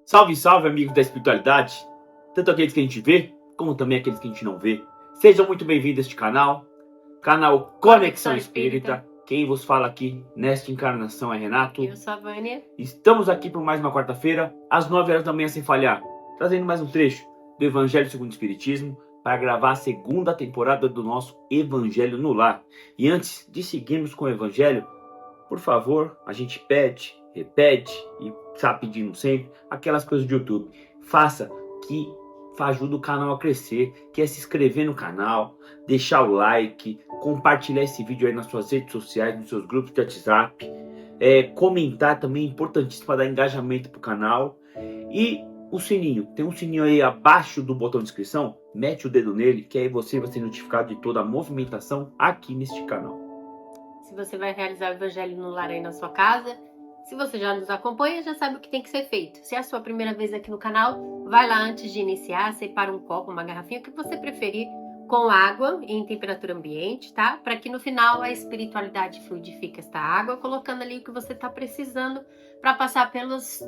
Salve, salve, amigos da espiritualidade, tanto aqueles que a gente vê, como também aqueles que a gente não vê. Sejam muito bem-vindos a este canal Conexão Espírita. Quem vos fala aqui nesta encarnação é Renato. Eu sou a Vânia. Estamos aqui por mais uma quarta-feira, às 9 horas da manhã sem falhar, trazendo mais um trecho do Evangelho segundo o Espiritismo para gravar a segunda temporada do nosso Evangelho no Lar. E antes de seguirmos com o Evangelho, por favor, a gente pede, repete e está pedindo sempre aquelas coisas do YouTube. Faça que ajuda o canal a crescer, que é se inscrever no canal, deixar o like, compartilhar esse vídeo aí nas suas redes sociais, nos seus grupos de WhatsApp, comentar também, importantíssimo para dar engajamento pro canal. E o sininho, tem um sininho aí abaixo do botão de inscrição, mete o dedo nele, que aí você vai ser notificado de toda a movimentação aqui neste canal. Se você vai realizar o Evangelho no Lar aí na sua casa, se você já nos acompanha, já sabe o que tem que ser feito. Se é a sua primeira vez aqui no canal, vai lá antes de iniciar, separa um copo, uma garrafinha, o que você preferir, com água em temperatura ambiente, tá? Para que no final a espiritualidade fluidifique esta água, colocando ali o que você está precisando para passar pelas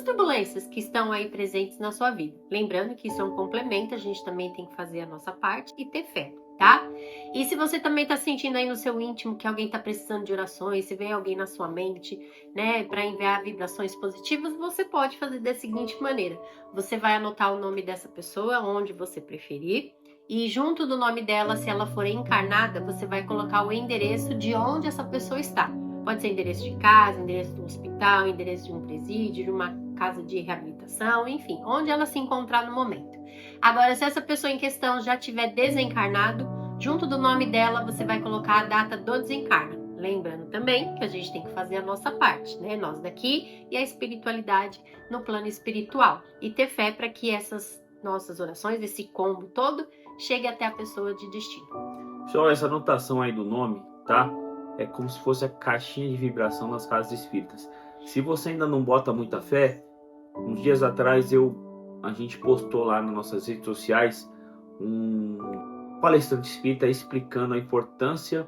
turbulências que estão aí presentes na sua vida. Lembrando que isso é um complemento, a gente também tem que fazer a nossa parte e ter fé, tá? E se você também está sentindo aí no seu íntimo que alguém está precisando de orações, se vem alguém na sua mente, né, para enviar vibrações positivas, você pode fazer da seguinte maneira: você vai anotar o nome dessa pessoa onde você preferir, e junto do nome dela, se ela for encarnada, você vai colocar o endereço de onde essa pessoa está. Pode ser endereço de casa, endereço de um hospital, endereço de um presídio, de uma casa de reabilitação, enfim, onde ela se encontrar no momento. Agora, se essa pessoa em questão já tiver desencarnado, junto do nome dela você vai colocar a data do desencarne. Lembrando também que a gente tem que fazer a nossa parte, né? Nós daqui e a espiritualidade no plano espiritual. E ter fé para que essas nossas orações, esse combo todo, chegue até a pessoa de destino. Só essa anotação aí do nome, tá? É como se fosse a caixinha de vibração nas casas espíritas. Se você ainda não bota muita fé, uns dias atrás a gente postou lá nas nossas redes sociais um palestrante espírita explicando a importância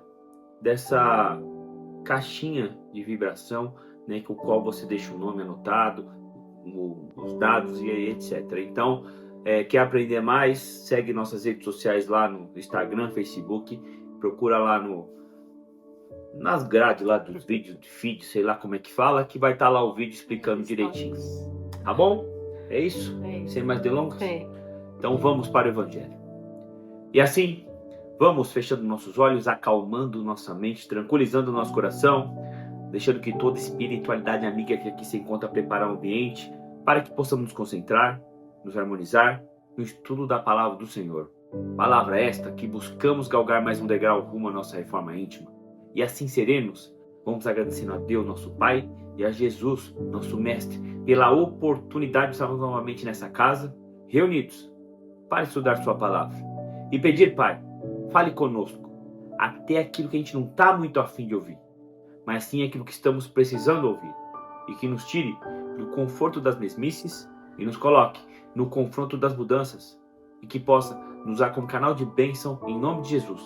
dessa caixinha de vibração, né, com o qual você deixa o nome anotado, os dados e etc. Então, quer aprender mais? Segue nossas redes sociais lá no Instagram, Facebook, procura lá nas grades lá dos vídeos, de feed, sei lá como é que fala, que vai estar lá o vídeo explicando direitinho. Tá bom? É isso? Sem mais delongas? Então vamos para o Evangelho. E assim, vamos fechando nossos olhos, acalmando nossa mente, tranquilizando nosso coração, deixando que toda espiritualidade amiga que aqui se encontra preparar o ambiente para que possamos nos concentrar, nos harmonizar no estudo da palavra do Senhor. Palavra esta que buscamos galgar mais um degrau rumo à nossa reforma íntima. E assim seremos, vamos agradecendo a Deus, nosso Pai, e a Jesus, nosso Mestre, pela oportunidade de estarmos novamente nessa casa, reunidos, para estudar sua palavra. E pedir, Pai, fale conosco, até aquilo que a gente não está muito afim de ouvir, mas sim aquilo que estamos precisando ouvir, e que nos tire do conforto das mesmices e nos coloque no confronto das mudanças, e que possa nos usar como canal de bênção em nome de Jesus.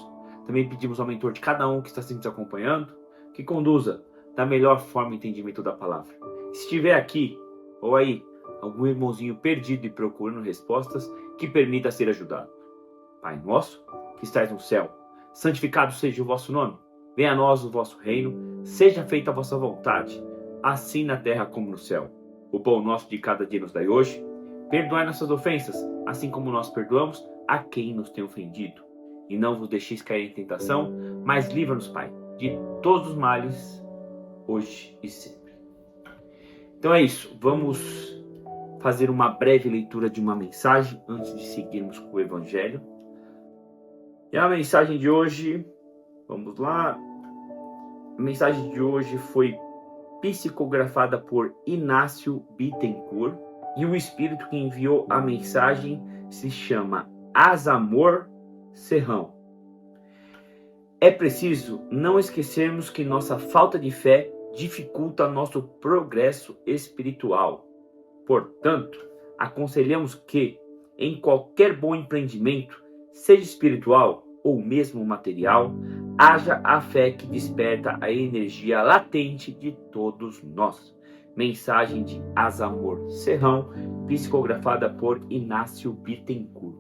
Também pedimos ao mentor de cada um que está sempre nos acompanhando, que conduza da melhor forma o entendimento da palavra. Se estiver aqui, ou aí, algum irmãozinho perdido e procurando respostas, que permita ser ajudado. Pai nosso, que estais no céu, santificado seja o vosso nome. Venha a nós o vosso reino, seja feita a vossa vontade, assim na terra como no céu. O pão nosso de cada dia nos dai hoje. Perdoai nossas ofensas, assim como nós perdoamos a quem nos tem ofendido. E não vos deixeis cair em tentação, mas livra-nos, Pai, de todos os males, hoje e sempre. Então é isso, vamos fazer uma breve leitura de uma mensagem antes de seguirmos com o Evangelho. E a mensagem de hoje, vamos lá, a mensagem de hoje foi psicografada por Inácio Bittencourt, e o espírito que enviou a mensagem se chama Asamor Serrão. É preciso não esquecermos que nossa falta de fé dificulta nosso progresso espiritual. Portanto, aconselhamos que, em qualquer bom empreendimento, seja espiritual ou mesmo material, haja a fé que desperta a energia latente de todos nós. Mensagem de Asamor Serrão, psicografada por Inácio Bittencourt.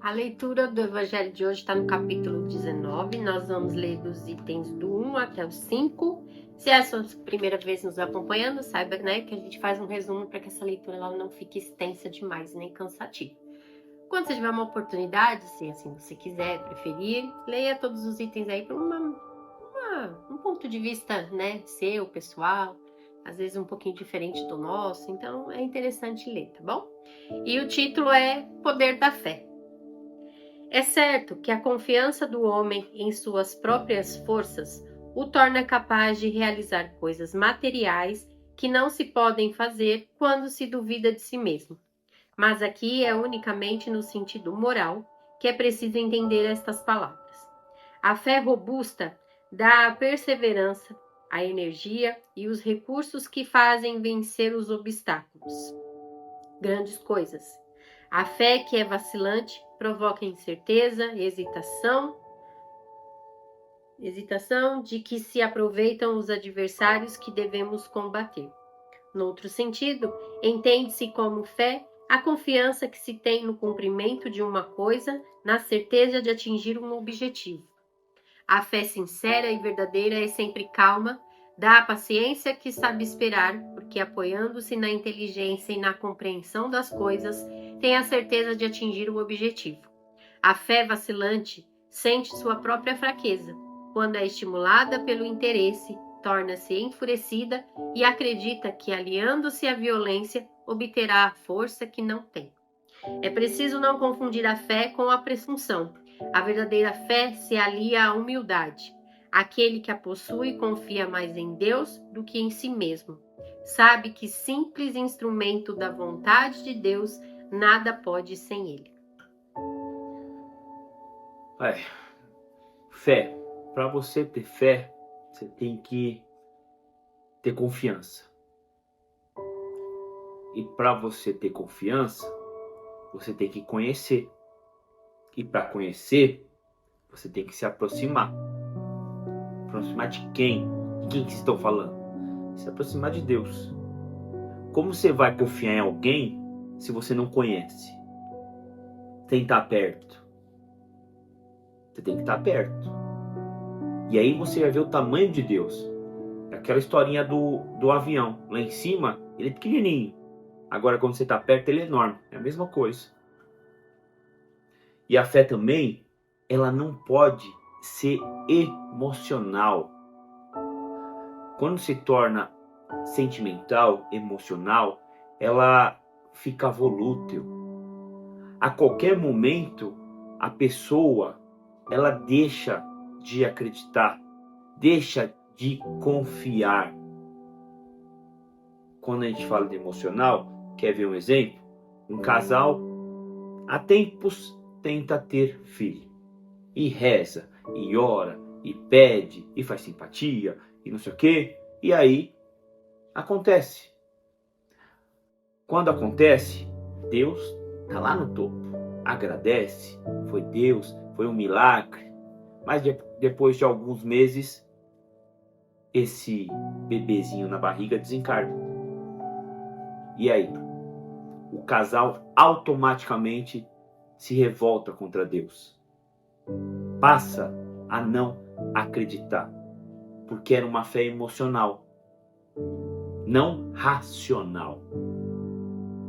A leitura do Evangelho de hoje está no capítulo 19. Nós vamos ler dos itens do 1 até o 5. Se é a sua primeira vez nos acompanhando, saiba, né, que a gente faz um resumo para que essa leitura ela não fique extensa demais, nem cansativa. Quando você tiver uma oportunidade, se assim você quiser, preferir, leia todos os itens aí para um ponto de vista, né, seu, pessoal, às vezes um pouquinho diferente do nosso, então é interessante ler, tá bom? E o título é Poder da Fé. É certo que a confiança do homem em suas próprias forças o torna capaz de realizar coisas materiais que não se podem fazer quando se duvida de si mesmo. Mas aqui é unicamente no sentido moral que é preciso entender estas palavras. A fé robusta dá a perseverança, a energia e os recursos que fazem vencer os obstáculos. Grandes coisas. A fé que é vacilante provoca incerteza, hesitação de que se aproveitam os adversários que devemos combater. No outro sentido, entende-se como fé a confiança que se tem no cumprimento de uma coisa, na certeza de atingir um objetivo. A fé sincera e verdadeira é sempre calma, dá a paciência que sabe esperar, porque apoiando-se na inteligência e na compreensão das coisas, tem a certeza de atingir o objetivo. A fé vacilante sente sua própria fraqueza. Quando é estimulada pelo interesse, torna-se enfurecida e acredita que, aliando-se à violência, obterá a força que não tem. É preciso não confundir a fé com a presunção. A verdadeira fé se alia à humildade. Aquele que a possui confia mais em Deus do que em si mesmo. Sabe que, simples instrumento da vontade de Deus, nada pode sem ele. Fé. Para você ter fé, você tem que ter confiança. E para você ter confiança, você tem que conhecer. E para conhecer, você tem que se aproximar. Aproximar de quem? De quem que vocês estão falando? Se aproximar de Deus. Como você vai confiar em alguém se você não conhece? Tem que estar perto. Você tem que estar perto. E aí você vai ver o tamanho de Deus. Aquela historinha do avião. Lá em cima, ele é pequenininho. Agora, quando você está perto, ele é enorme. É a mesma coisa. E a fé também, ela não pode ser emocional. Quando se torna sentimental, emocional, ela fica volútil. A qualquer momento, a pessoa, ela deixa de acreditar, deixa de confiar. Quando a gente fala de emocional, quer ver um exemplo? Um casal há tempos tenta ter filho. E reza, e ora, e pede, e faz simpatia, e não sei o quê. E aí, acontece. Quando acontece, Deus está lá no topo. Agradece, foi Deus, foi um milagre. Mas depois de alguns meses, esse bebezinho na barriga desencarna. E aí? O casal automaticamente se revolta contra Deus. Passa a não acreditar. Porque era uma fé emocional, não racional.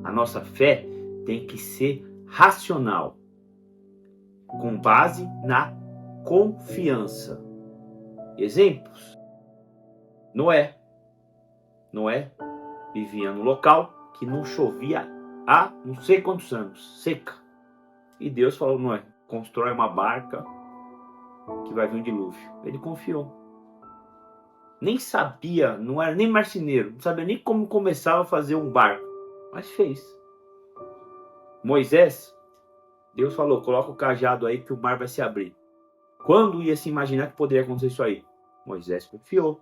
A nossa fé tem que ser racional, com base na confiança. Exemplos. Noé vivia num local que não chovia há não sei quantos anos, seca. E Deus falou: Noé, constrói uma barca que vai vir um dilúvio. Ele confiou. Nem sabia, não era nem marceneiro, não sabia nem como começava a fazer um barco, mas fez. Moisés, Deus falou: coloca o cajado aí que o mar vai se abrir. Quando ia se imaginar que poderia acontecer isso aí? Moisés confiou.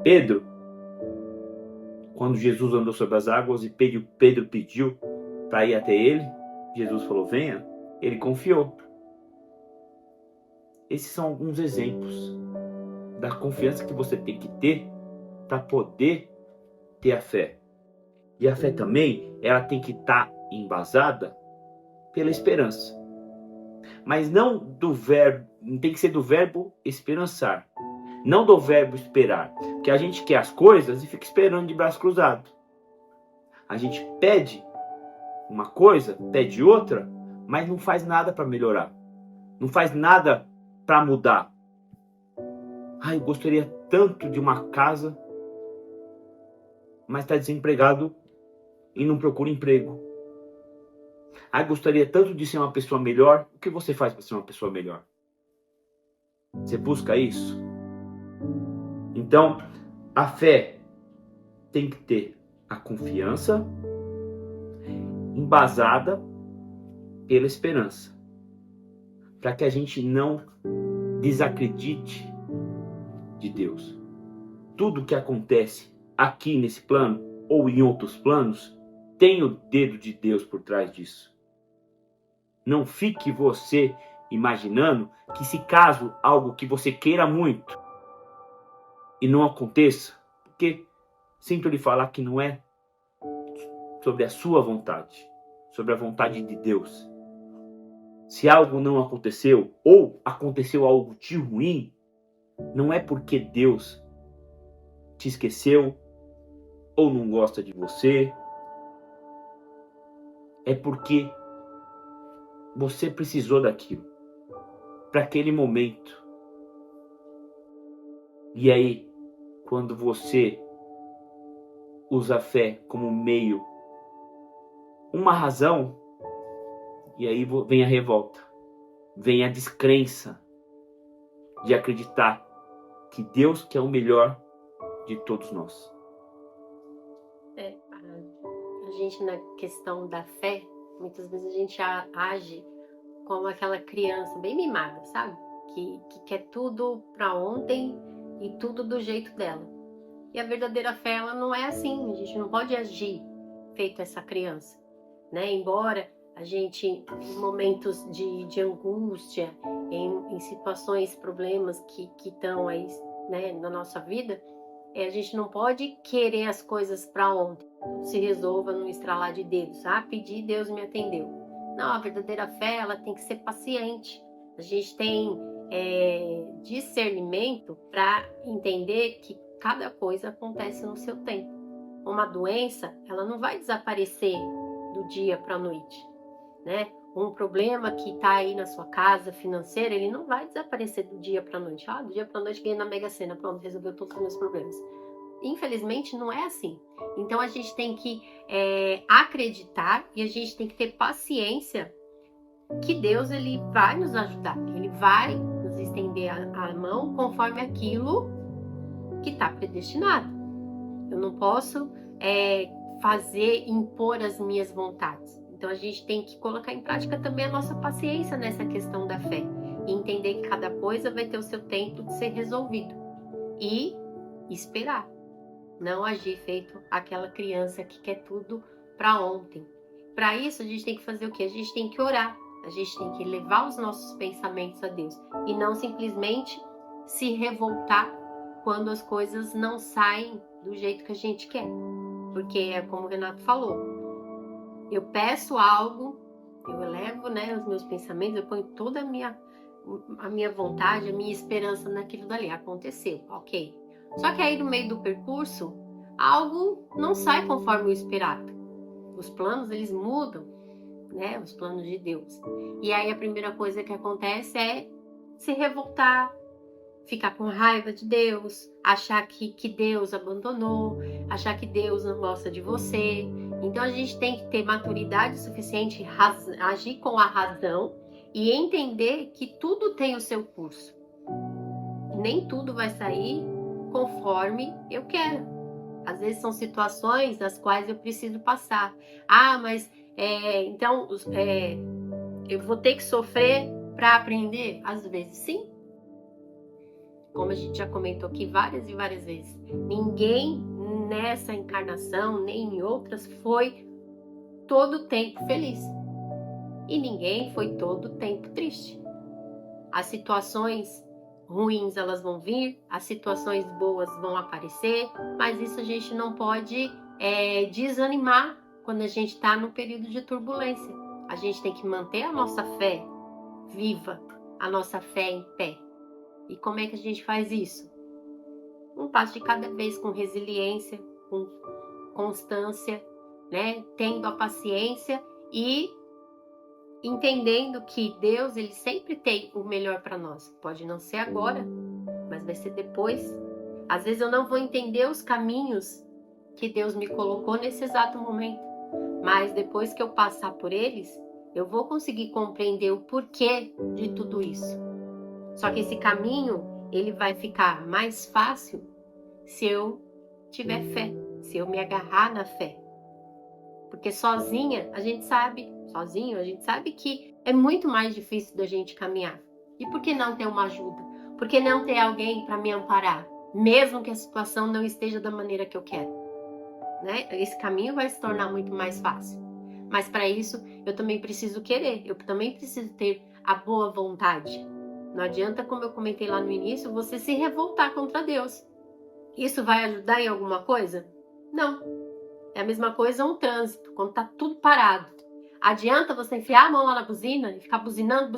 Pedro, quando Jesus andou sobre as águas e Pedro pediu para ir até ele, Jesus falou: venha, ele confiou. Esses são alguns exemplos da confiança que você tem que ter para poder ter a fé. E a fé também, ela tem que estar embasada pela esperança. Mas não do verbo, não tem que ser do verbo esperançar. Não do verbo esperar. Porque a gente quer as coisas e fica esperando de braço cruzado. A gente pede uma coisa, pede outra, mas não faz nada para melhorar. Não faz nada para mudar. Eu gostaria tanto de uma casa, mas está desempregado e não procura emprego. Gostaria tanto de ser uma pessoa melhor. O que você faz para ser uma pessoa melhor? Você busca isso? Então, a fé tem que ter a confiança embasada pela esperança, para que a gente não desacredite de Deus. Tudo que acontece aqui nesse plano ou em outros planos tem o dedo de Deus por trás disso. Não fique você imaginando que, se caso algo que você queira muito e não aconteça, porque sinto lhe falar que não é sobre a sua vontade, sobre a vontade de Deus. Se algo não aconteceu ou aconteceu algo de ruim, não é porque Deus te esqueceu ou não gosta de você. É porque você precisou daquilo para aquele momento. E aí, quando você usa a fé como meio, uma razão, e aí vem a revolta, vem a descrença de acreditar que Deus quer o melhor de todos nós. A gente, na questão da fé, muitas vezes a gente age como aquela criança bem mimada, sabe? Que quer tudo para ontem e tudo do jeito dela. E a verdadeira fé, ela não é assim. A gente não pode agir feito essa criança, né? Embora a gente, em momentos de angústia, em situações, problemas que estão aí, né, na nossa vida, a gente não pode querer as coisas para ontem. Se resolva no estralar de dedos. Pedi, Deus me atendeu. Não, a verdadeira fé, ela tem que ser paciente. A gente tem discernimento para entender que cada coisa acontece no seu tempo. Uma doença, ela não vai desaparecer do dia para a noite, né? Um problema que está aí na sua casa financeira, ele não vai desaparecer do dia para a noite. Do dia para a noite ganhei na Mega Sena, pronto, resolveu todos os meus problemas. Infelizmente, não é assim. Então, a gente tem que acreditar e a gente tem que ter paciência que Deus, ele vai nos ajudar. Ele vai nos estender a mão conforme aquilo que está predestinado. Eu não posso impor as minhas vontades. Então, a gente tem que colocar em prática também a nossa paciência nessa questão da fé. E entender que cada coisa vai ter o seu tempo de ser resolvido. E esperar. Não agir feito aquela criança que quer tudo para ontem. Para isso, a gente tem que fazer o quê? A gente tem que orar. A gente tem que levar os nossos pensamentos a Deus. E não simplesmente se revoltar quando as coisas não saem do jeito que a gente quer. Porque é como o Renato falou. Eu peço algo, eu elevo, os meus pensamentos, eu ponho toda a minha vontade, a minha esperança naquilo dali. Aconteceu, ok. Só que aí no meio do percurso, algo não sai conforme o esperado. Os planos, eles mudam, os planos de Deus. E aí a primeira coisa que acontece é se revoltar, ficar com raiva de Deus, achar que Deus abandonou, achar que Deus não gosta de você. Então a gente tem que ter maturidade suficiente, agir com a razão e entender que tudo tem o seu curso. Nem tudo vai sair conforme eu quero. Às vezes são situações das quais eu preciso passar. Mas então eu vou ter que sofrer para aprender? Às vezes sim. Como a gente já comentou aqui várias e várias vezes. Ninguém nessa encarnação, nem em outras, foi todo o tempo feliz. E ninguém foi todo o tempo triste. As situações ruins elas vão vir, as situações boas vão aparecer, mas isso a gente não pode desanimar quando a gente está num período de turbulência. A gente tem que manter a nossa fé viva, a nossa fé em pé. E como é que a gente faz isso? Um passo de cada vez, com resiliência, com constância, né? Tendo a paciência e entendendo que Deus, ele sempre tem o melhor para nós. Pode não ser agora, mas vai ser depois. Às vezes eu não vou entender os caminhos que Deus me colocou nesse exato momento, mas depois que eu passar por eles, eu vou conseguir compreender o porquê de tudo isso. Só que esse caminho, ele vai ficar mais fácil se eu tiver fé, se eu me agarrar na fé. Porque sozinho a gente sabe que é muito mais difícil da gente caminhar. E por que não ter uma ajuda? Por que não ter alguém para me amparar? Mesmo que a situação não esteja da maneira que eu quero, né? Esse caminho vai se tornar muito mais fácil. Mas para isso, eu também preciso querer. Eu também preciso ter a boa vontade. Não adianta, como eu comentei lá no início, você se revoltar contra Deus. Isso vai ajudar em alguma coisa? Não. É a mesma coisa um trânsito, quando tá tudo parado. Adianta você enfiar a mão lá na buzina e ficar buzinando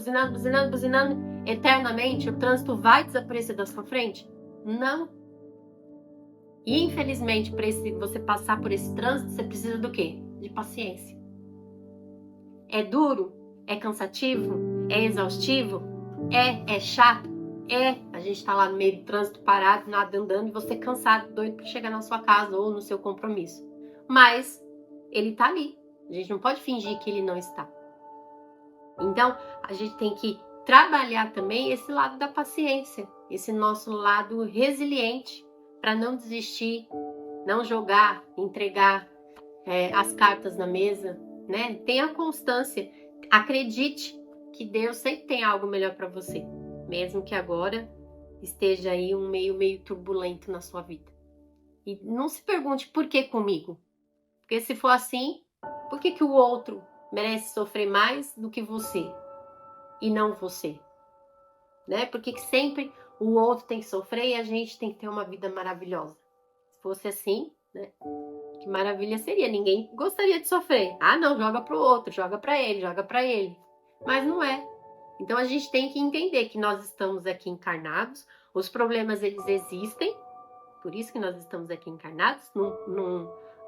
eternamente? O trânsito vai desaparecer da sua frente? Não. E infelizmente, para você passar por esse trânsito, você precisa do quê? De paciência. É duro? É cansativo? É exaustivo? É chato? A gente tá lá no meio do trânsito parado, nada andando, e você cansado, doido para chegar na sua casa ou no seu compromisso. Mas ele tá ali. A gente não pode fingir que ele não está. Então, a gente tem que trabalhar também esse lado da paciência, esse nosso lado resiliente, para não desistir, não jogar, entregar as cartas na mesa, né? Tenha constância, acredite que Deus sempre tem algo melhor para você, mesmo que agora esteja aí um meio turbulento na sua vida. E não se pergunte por que comigo, porque se for assim, por que o outro merece sofrer mais do que você e não você, né? Porque que sempre o outro tem que sofrer e a gente tem que ter uma vida maravilhosa. Se fosse assim, né? Que maravilha seria, ninguém gostaria de sofrer. Ah, não, joga pro outro, joga pra ele. Mas não é. Então a gente tem que entender que nós estamos aqui encarnados, os problemas eles existem, por isso que nós estamos aqui encarnados,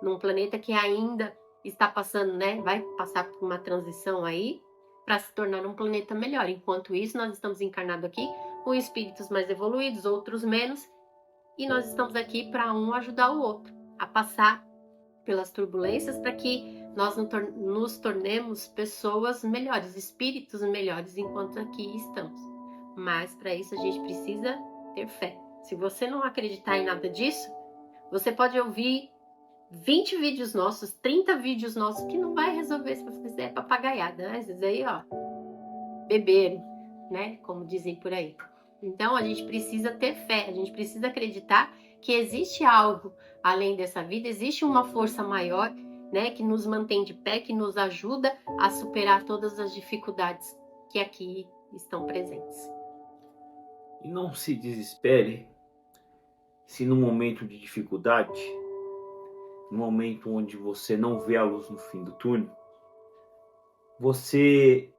num planeta que ainda está passando, né? Vai passar por uma transição aí para se tornar um planeta melhor. Enquanto isso, nós estamos encarnados aqui com espíritos mais evoluídos, outros menos, e nós estamos aqui para um ajudar o outro a passar pelas turbulências para que nós nos tornemos pessoas melhores, espíritos melhores enquanto aqui estamos. Mas para isso a gente precisa ter fé. Se você não acreditar em nada disso, você pode ouvir 20 vídeos nossos, 30 vídeos nossos, que não vai resolver se você fizer papagaiada, né? Às vezes aí, ó, beber, né? Como dizem por aí. Então, a gente precisa ter fé, a gente precisa acreditar que existe algo além dessa vida, existe uma força maior, né? Que nos mantém de pé, que nos ajuda a superar todas as dificuldades que aqui estão presentes. E não se desespere se no momento de dificuldade, no momento onde você não vê a luz no fim do túnel, você,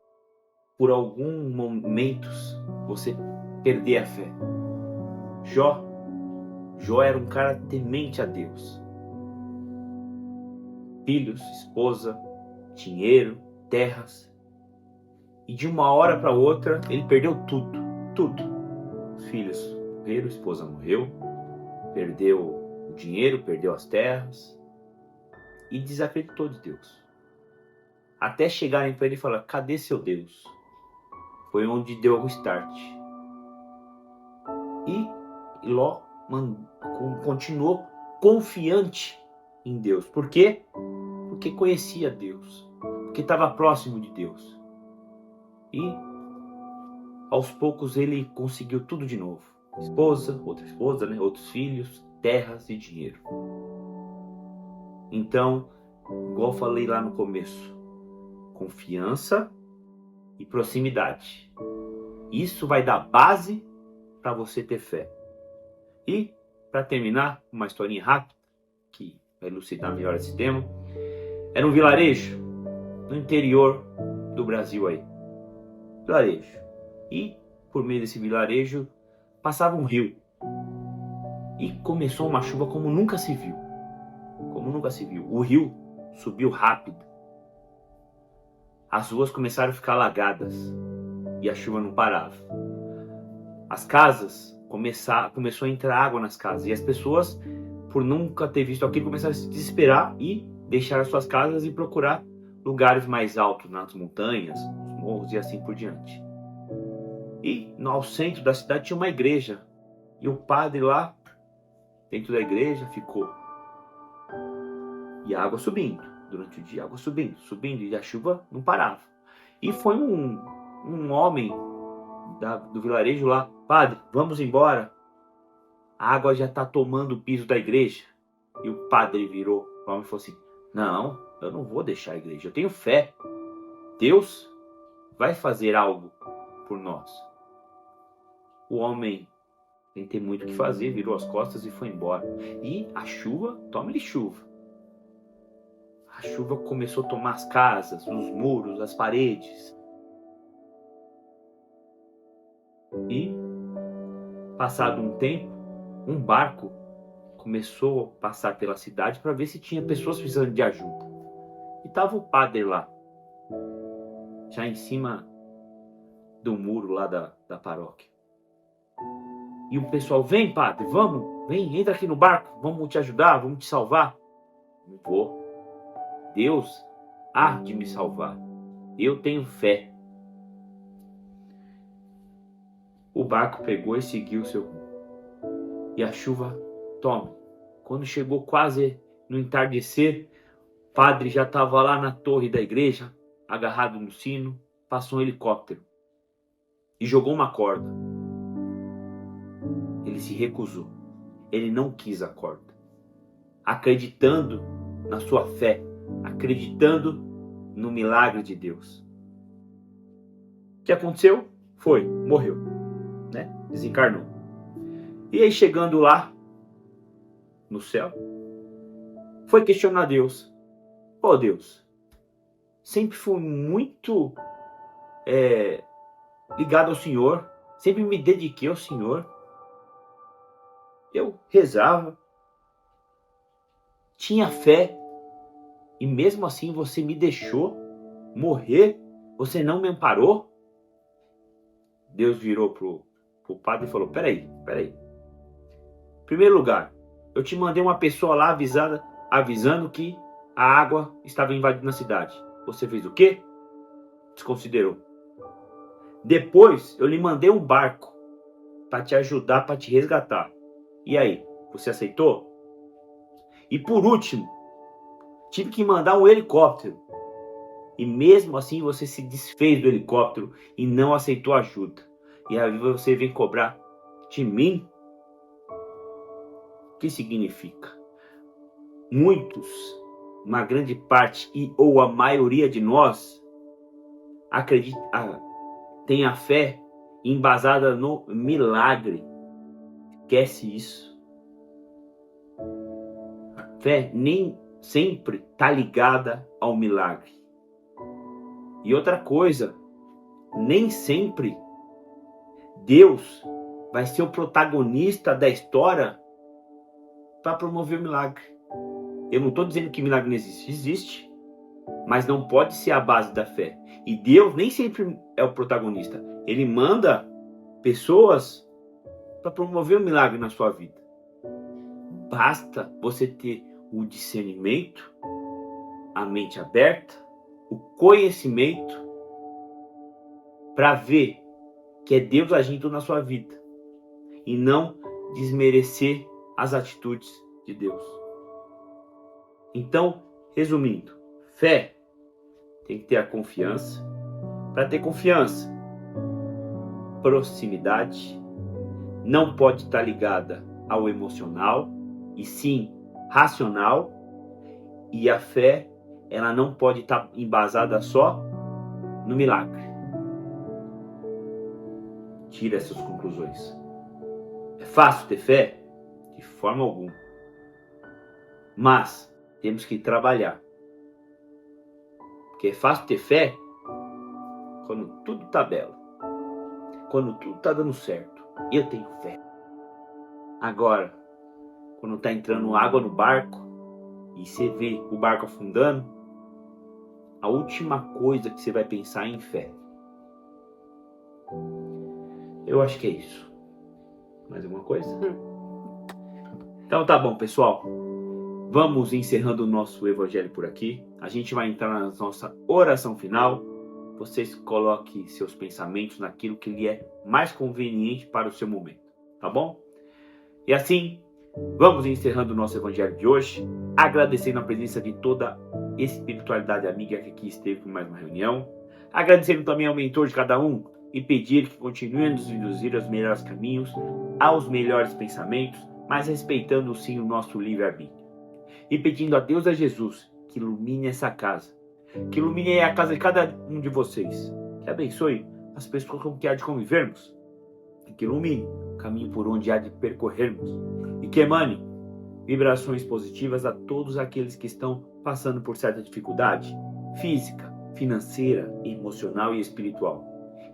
por alguns momentos, você perder a fé. Jó era um cara temente a Deus. Filhos, esposa, dinheiro, terras. E de uma hora para outra, ele perdeu tudo. Os filhos morreram, a esposa morreu, perdeu o dinheiro, perdeu as terras. E desacreditou de Deus. Até chegarem para ele e falar: cadê seu Deus? Foi onde deu o start. E Ló continuou confiante em Deus. Por quê? Porque conhecia Deus. Porque estava próximo de Deus. E aos poucos ele conseguiu tudo de novo. Outra esposa, né? Outros filhos, terras e dinheiro. Então, igual eu falei lá no começo, confiança e proximidade. Isso vai dar base para você ter fé. E, para terminar, uma historinha rápida, que vai elucidar melhor esse tema. Era um vilarejo no interior do Brasil aí. Vilarejo. E, por meio desse vilarejo, passava um rio. E começou uma chuva como nunca se viu. Como nunca se viu. O rio subiu rápido. As ruas começaram a ficar alagadas. E a chuva não parava. As casas, começou a entrar água nas casas. E as pessoas, por nunca ter visto aquilo, começaram a se desesperar e deixar as suas casas e procurar lugares mais altos, nas montanhas, nos morros e assim por diante. E no centro da cidade tinha uma igreja. E o padre lá, dentro da igreja, ficou. E a água subindo. Durante o dia, a água subindo, subindo. E a chuva não parava. E foi um homem do vilarejo lá. Padre, vamos embora. A água já está tomando o piso da igreja. E o padre virou para o homem e falou assim: não, eu não vou deixar a igreja. Eu tenho fé. Deus vai fazer algo por nós. O homem, sem ter muito o que fazer, virou as costas e foi embora. E a chuva, toma-lhe chuva. A chuva começou a tomar as casas, os muros, as paredes. E, passado um tempo, um barco começou a passar pela cidade para ver se tinha pessoas precisando de ajuda. E estava o padre lá, já em cima do muro lá da paróquia. E o pessoal: vem, padre, vamos, vem, entra aqui no barco, vamos te ajudar, vamos te salvar. Não vou. Deus há de me salvar. Eu tenho fé. O barco pegou e seguiu o seu rumo. E a chuva, tome. Quando chegou quase no entardecer, o padre já estava lá na torre da igreja, agarrado no sino. Passou um helicóptero e jogou uma corda. Ele se recusou. Ele não quis a corda. Acreditando na sua fé, acreditando no milagre de Deus. O que aconteceu? Morreu, né? Desencarnou. E aí, chegando lá no céu, foi questionar Deus. Ó Deus, sempre fui muito ligado ao Senhor, sempre me dediquei ao Senhor. Eu rezava, tinha fé, e mesmo assim você me deixou morrer, você não me amparou? Deus virou pro padre e falou: peraí. Em primeiro lugar, eu te mandei uma pessoa lá avisando que a água estava invadindo a cidade. Você fez o quê? Desconsiderou. Depois, eu lhe mandei um barco para te ajudar, para te resgatar. E aí, você aceitou? E por último, tive que mandar um helicóptero. E mesmo assim você se desfez do helicóptero e não aceitou ajuda. E aí você vem cobrar de mim? O que significa? Muitos, uma grande parte ou a maioria de nós tem a fé embasada no milagre. Esquece isso. A fé nem sempre está ligada ao milagre. E outra coisa, nem sempre Deus vai ser o protagonista da história para promover o milagre. Eu não estou dizendo que milagre não existe. Existe, mas não pode ser a base da fé. E Deus nem sempre é o protagonista. Ele manda pessoas para promover o milagre na sua vida. Basta você ter o discernimento, a mente aberta, o conhecimento para ver que é Deus agindo na sua vida e não desmerecer as atitudes de Deus. Então, resumindo, fé tem que ter a confiança. Para ter confiança, proximidade não pode estar ligada ao emocional, e sim racional. E a fé, ela não pode estar embasada só no milagre. Tira essas conclusões. É fácil ter fé? De forma alguma. Mas temos que trabalhar. Porque é fácil ter fé quando tudo tá belo. Quando tudo tá dando certo. Eu tenho fé. Agora, quando tá entrando água no barco e você vê o barco afundando, a última coisa que você vai pensar é em fé. Eu acho que é isso. Mais alguma coisa? Então tá bom, pessoal. Vamos encerrando o nosso evangelho por aqui. A gente vai entrar na nossa oração final. Vocês coloquem seus pensamentos naquilo que lhe é mais conveniente para o seu momento. Tá bom? E assim, vamos encerrando o nosso evangelho de hoje, agradecendo a presença de toda a espiritualidade amiga que aqui esteve por mais uma reunião, agradecendo também ao mentor de cada um e pedir que continue a nos induzir aos melhores caminhos, aos melhores pensamentos, mas respeitando sim o nosso livre-arbítrio. E pedindo a Deus, a Jesus, que ilumine essa casa, que ilumine a casa de cada um de vocês, que abençoe as pessoas com que há de convivermos, e que ilumine o caminho por onde há de percorrermos, e que emane vibrações positivas a todos aqueles que estão passando por certa dificuldade física, financeira, emocional e espiritual.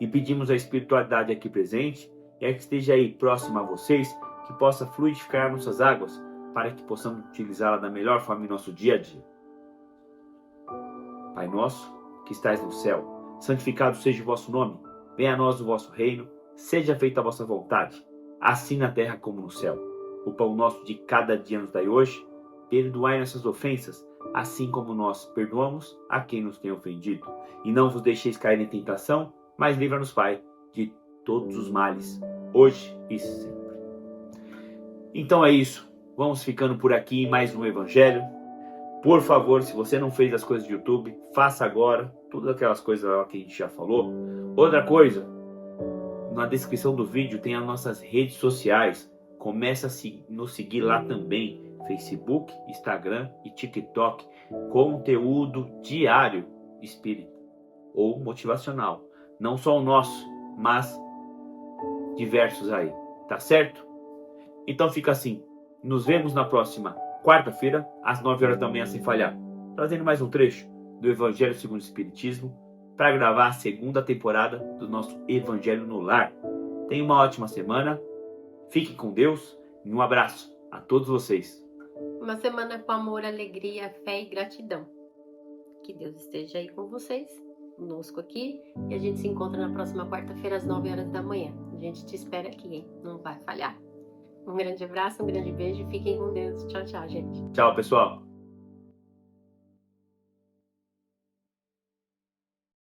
E pedimos à espiritualidade aqui presente, e a que esteja aí próxima a vocês, que possa fluidificar nossas águas, para que possamos utilizá-la da melhor forma em nosso dia a dia. Pai nosso, que estais no céu, santificado seja o vosso nome, venha a nós o vosso reino, seja feita a vossa vontade, assim na terra como no céu. O pão nosso de cada dia nos dai hoje, perdoai nossas ofensas, assim como nós perdoamos a quem nos tem ofendido. E não vos deixeis cair em tentação, mas livra-nos, Pai, de todos os males, hoje e sempre. Então é isso. Vamos ficando por aqui em mais um Evangelho. Por favor, se você não fez as coisas do YouTube, faça agora. Todas aquelas coisas lá que a gente já falou. Outra coisa, na descrição do vídeo tem as nossas redes sociais. Começa a nos seguir lá também. Facebook, Instagram e TikTok. Conteúdo diário espírita ou motivacional. Não só o nosso, mas diversos aí. Tá certo? Então fica assim. Nos vemos na próxima quarta-feira, às 9 horas da manhã, sem falhar, trazendo mais um trecho do Evangelho segundo o Espiritismo para gravar a segunda temporada do nosso Evangelho no Lar. Tenha uma ótima semana, fiquem com Deus e um abraço a todos vocês. Uma semana com amor, alegria, fé e gratidão. Que Deus esteja aí com vocês, conosco aqui, e a gente se encontra na próxima quarta-feira, às 9 horas da manhã. A gente te espera aqui, hein? Não vai falhar. Um grande abraço, um grande beijo. Fiquem com Deus. Tchau, tchau, gente. Tchau, pessoal.